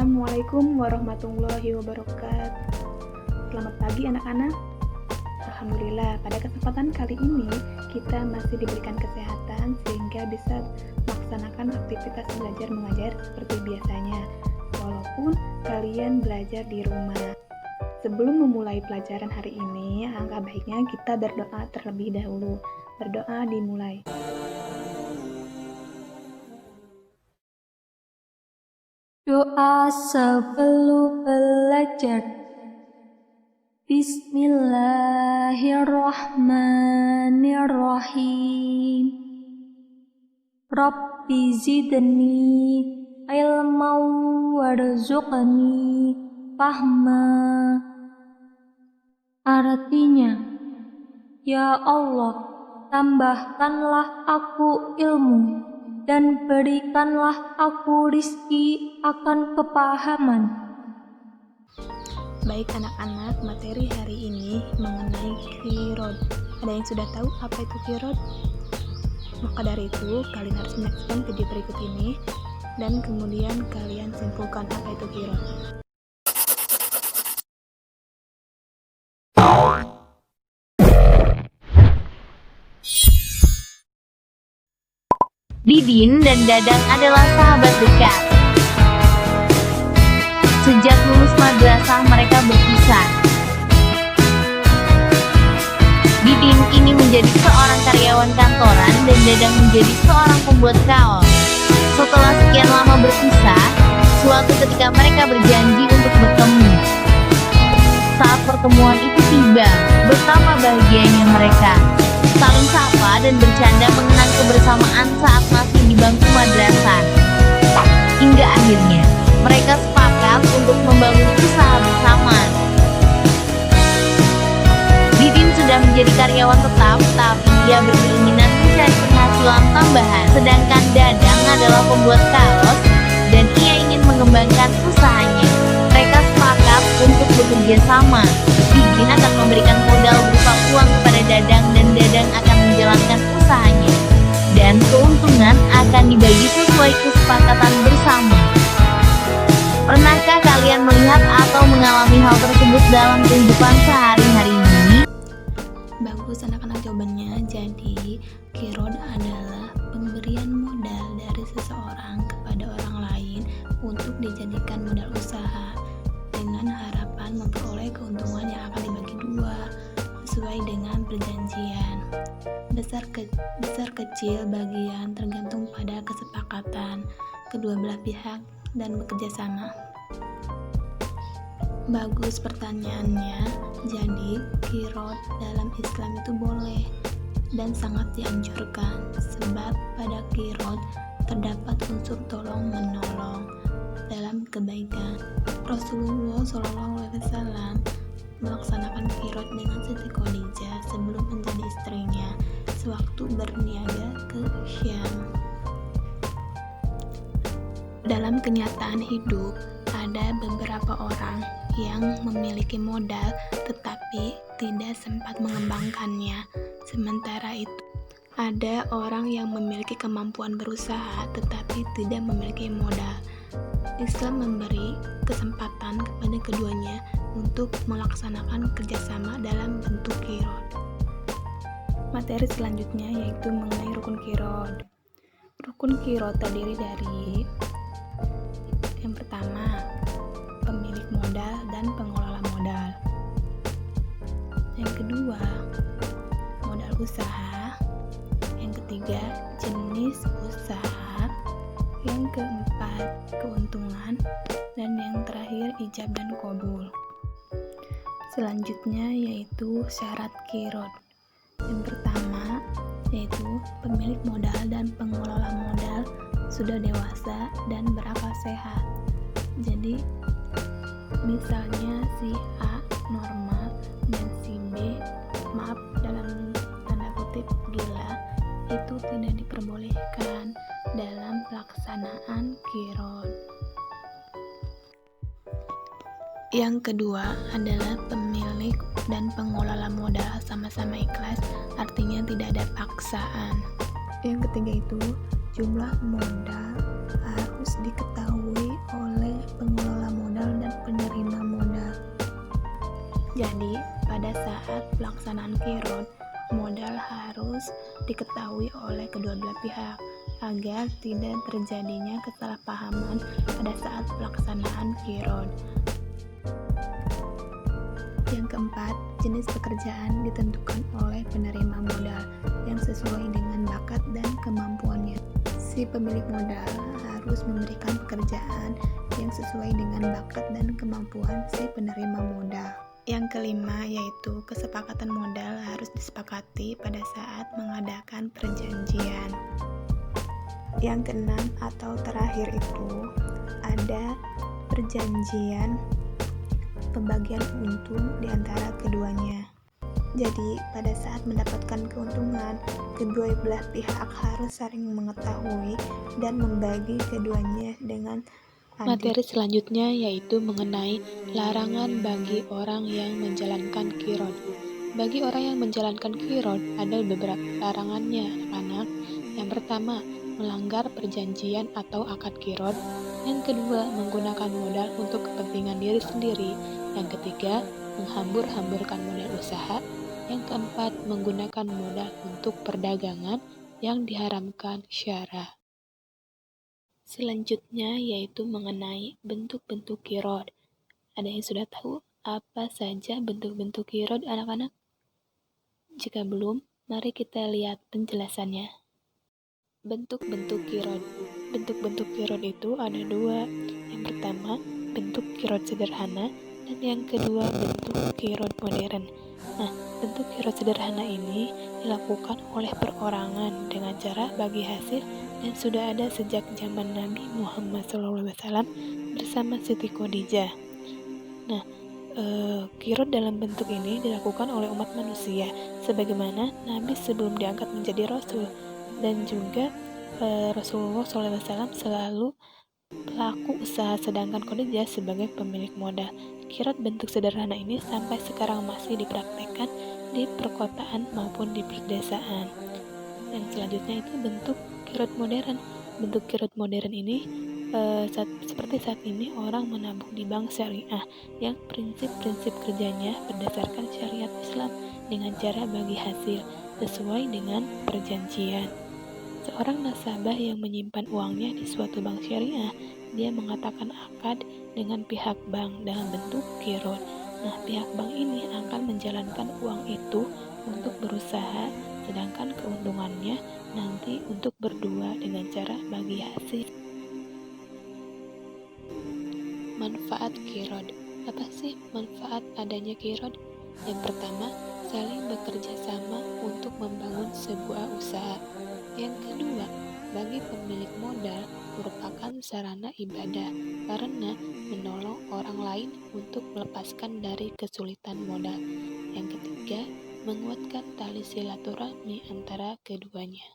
Assalamualaikum warahmatullahi wabarakatuh. Selamat pagi anak-anak. Alhamdulillah, pada kesempatan kali ini kita masih diberikan kesehatan sehingga bisa melaksanakan aktivitas belajar mengajar seperti biasanya, walaupun kalian belajar di rumah. Sebelum memulai pelajaran hari ini, alangkah baiknya kita berdoa terlebih dahulu. Berdoa dimulai. Doa sebelum belajar. Bismillahirrahmanirrahim. Rabbi zidni ilman warzuqni fahma. Artinya, ya Allah, tambahkanlah aku ilmu dan berikanlah aku rizki akan kepahaman. Baik anak-anak, materi hari ini mengenai qirad. Ada yang sudah tahu apa itu qirad? Maka dari itu, kalian harus menyaksikan video berikut ini dan kemudian kalian simpulkan apa itu qirad. Didin dan Dadang adalah sahabat dekat. Sejak lulus madrasah mereka berpisah. Didin kini menjadi seorang karyawan kantoran dan Dadang menjadi seorang pembuat kaos. Setelah sekian lama berpisah, suatu ketika mereka berjanji untuk bertemu. Saat pertemuan itu tiba, betapa bahagianya mereka. Saling sapa dan bercanda mengenang kebersamaan saat masih di bangku madrasah. Hingga akhirnya, mereka sepakat untuk membangun usaha bersama. Didin sudah menjadi karyawan tetap, tapi dia berkeinginan mencari penghasilan tambahan. Sedangkan Dadang adalah pembuat kaos, dan ia ingin mengembangkan usahanya. Mereka sepakat untuk bekerja sama. Didin akan memberikan modal berupa uang kepada Dadang dan Dadang akan menjalankan usahanya. Dan keuntungan akan dibagi sesuai kesepakatan bersama. Pernahkah kalian melihat atau mengalami hal tersebut dalam kehidupan sehari-hari ini? Bagus anak-anak jawabannya. Jadi, qirad adalah pemberian modal dari seseorang kepada orang lain untuk dijadikan modal usaha dengan harapan memperoleh keuntungan yang akan dibagi dua sesuai dengan perjanjian. Besar kecil bagian tergantung pada kesepakatan kedua belah pihak dan bekerja sama. Bagus pertanyaannya. Jadi, qirad dalam Islam itu boleh dan sangat dianjurkan sebab pada qirad terdapat unsur tolong menolong dalam kebaikan. Rasulullah SAW melaksanakan qirad dengan Siti Khadijah sebelum menjadi istrinya sewaktu berniaga ke Syam. Dalam kenyataan hidup, ada beberapa orang yang memiliki modal tetapi tidak sempat mengembangkannya. Sementara itu, ada orang yang memiliki kemampuan berusaha tetapi tidak memiliki modal. Islam memberi kesempatan kepada keduanya untuk melaksanakan kerjasama dalam bentuk qirad. Materi selanjutnya yaitu mengenai rukun qirad. Rukun qirad terdiri dari yang pertama, pemilik modal dan pengelola modal. Yang kedua, modal usaha. Yang ketiga, jenis usaha. Yang keempat, keuntungan. Dan yang terakhir, ijab dan qabul. Selanjutnya yaitu syarat qirad. Yang pertama yaitu pemilik modal dan pengelola modal sudah dewasa dan berakal sehat. Jadi misalnya si A normal dan si B maaf dalam tanda kutip gila, itu tidak diperbolehkan dalam pelaksanaan qirad. Yang kedua adalah pemilik dan pengelola modal sama-sama ikhlas, artinya tidak ada paksaan. Yang ketiga itu jumlah modal harus diketahui oleh pengelola modal dan penerima modal. Jadi, pada saat pelaksanaan kirot, modal harus diketahui oleh kedua belah pihak agar tidak terjadinya kesalahpahaman pada saat pelaksanaan kirot. Yang keempat, jenis pekerjaan ditentukan oleh penerima modal yang sesuai dengan bakat dan kemampuannya. Si pemilik modal harus memberikan pekerjaan yang sesuai dengan bakat dan kemampuan si penerima modal. Yang kelima yaitu kesepakatan modal harus disepakati pada saat mengadakan perjanjian. Yang keenam atau terakhir itu ada perjanjian pembagian untung di antara keduanya. Jadi, pada saat mendapatkan keuntungan, kedua belah pihak harus saling mengetahui dan membagi keduanya dengan adil. Materi selanjutnya yaitu mengenai larangan bagi orang yang menjalankan kirot. Bagi orang yang menjalankan kirot, ada beberapa larangannya, anak-anak. Yang pertama, melanggar perjanjian atau akad kirot. Yang kedua, menggunakan modal untuk kepentingan diri sendiri. Yang ketiga, menghambur-hamburkan modal usaha. Yang keempat, menggunakan modal untuk perdagangan yang diharamkan syara. Selanjutnya yaitu mengenai bentuk-bentuk kirot. Ada yang sudah tahu apa saja bentuk-bentuk kirot, anak-anak? Jika belum, mari kita lihat penjelasannya. Bentuk-bentuk kirot. Bentuk-bentuk kirot itu ada dua. Yang pertama, bentuk kirot sederhana, dan yang kedua, bentuk kirot modern. Nah, bentuk kirot sederhana ini dilakukan oleh perorangan dengan cara bagi hasil dan sudah ada sejak zaman Nabi Muhammad SAW bersama Siti Khadijah. Nah, kirot dalam bentuk ini dilakukan oleh umat manusia sebagaimana Nabi sebelum diangkat menjadi Rasul, dan juga Rasulullah SAW selalu pelaku usaha sedangkan Khadijah sebagai pemilik modal. Kirot bentuk sederhana ini sampai sekarang masih dipraktekkan di perkotaan maupun di pedesaan. Dan selanjutnya itu bentuk kirot modern. Bentuk kirot modern ini seperti saat ini orang menabung di bank syariah yang prinsip-prinsip kerjanya berdasarkan syariat Islam dengan cara bagi hasil sesuai dengan perjanjian. Seorang nasabah yang menyimpan uangnya di suatu bank syariah, dia mengatakan akad dengan pihak bank dalam bentuk kirot. Nah, pihak bank ini akan menjalankan uang itu untuk berusaha, sedangkan keuntungannya nanti untuk berdua dengan cara bagi hasil. Manfaat kirot. Apa sih manfaat adanya kirot? Yang pertama, saling bekerja sama untuk membangun sebuah usaha. Yang kedua, bagi pemilik modal merupakan sarana ibadah karena menolong orang lain untuk melepaskan dari kesulitan modal. Yang ketiga, menguatkan tali silaturahmi antara keduanya.